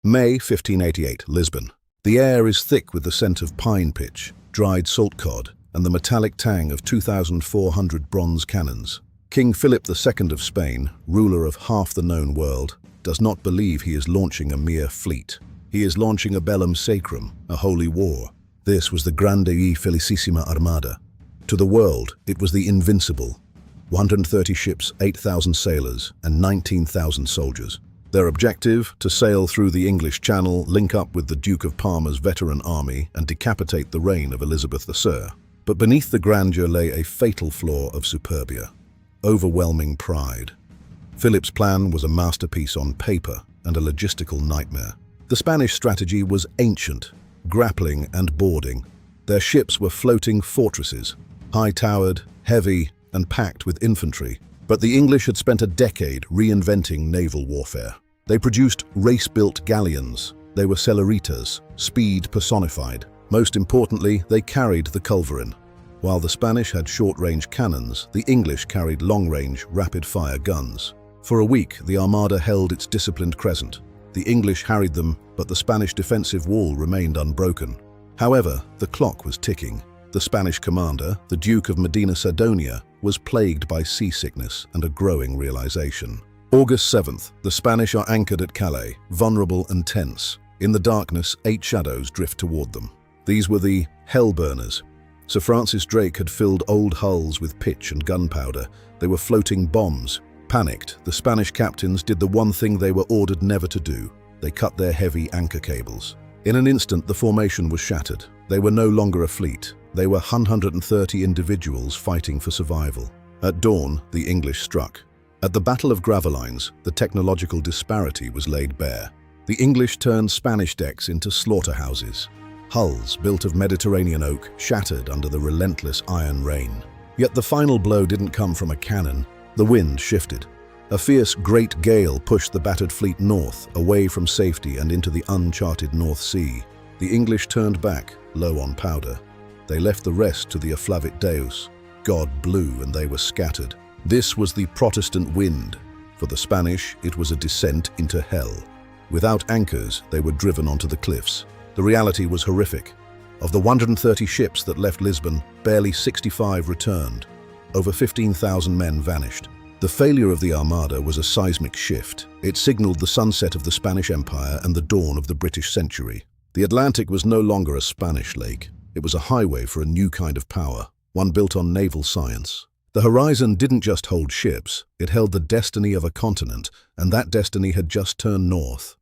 May 1588, Lisbon. The air is thick with the scent of pine pitch, dried salt cod, and the metallic tang of 2,400 bronze cannons. King Philip II of Spain, ruler of half the known world, does not believe he is launching a mere fleet. He is launching a bellum sacrum, a holy war. This was the Grande y Felicissima Armada. To the world, it was the Invincible. 130 ships, 8,000 sailors, and 19,000 soldiers. Their objective, to sail through the English Channel, link up with the Duke of Parma's veteran army, and decapitate the reign of Elizabeth II. But beneath the grandeur lay a fatal flaw of superbia: overwhelming pride. Philip's plan was a masterpiece on paper and a logistical nightmare. The Spanish strategy was ancient, grappling and boarding. Their ships were floating fortresses, high-towered, heavy, and packed with infantry. But the English had spent a decade reinventing naval warfare. They produced race-built galleons. They were celeritas, speed personified. Most importantly, they carried the culverin. While the Spanish had short-range cannons, the English carried long-range, rapid-fire guns. For a week, the Armada held its disciplined crescent. The English harried them, but the Spanish defensive wall remained unbroken. However, the clock was ticking. The Spanish commander, the Duke of Medina Sidonia, was plagued by seasickness and a growing realization. August 7th, the Spanish are anchored at Calais, vulnerable and tense. In the darkness, 8 shadows drift toward them. These were the Hellburners. Sir Francis Drake had filled old hulls with pitch and gunpowder. They were floating bombs. Panicked, the Spanish captains did the one thing they were ordered never to do. They cut their heavy anchor cables. In an instant, the formation was shattered. They were no longer a fleet. They were 130 individuals fighting for survival. At dawn, the English struck. At the Battle of Gravelines, the technological disparity was laid bare. The English turned Spanish decks into slaughterhouses. Hulls built of Mediterranean oak shattered under the relentless iron rain. Yet the final blow didn't come from a cannon. The wind shifted. A fierce great gale pushed the battered fleet north, away from safety and into the uncharted North Sea. The English turned back, low on powder. They left the rest to the afflavit Deus. God blew and they were scattered. This was the Protestant Wind. For the Spanish, it was a descent into hell. Without anchors, they were driven onto the cliffs. The reality was horrific. Of the 130 ships that left Lisbon, barely 65 returned. Over 15,000 men vanished. The failure of the Armada was a seismic shift. It signaled the sunset of the Spanish Empire and the dawn of the British century. The Atlantic was no longer a Spanish lake. It was a highway for a new kind of power, one built on naval science. The horizon didn't just hold ships, it held the destiny of a continent, and that destiny had just turned north.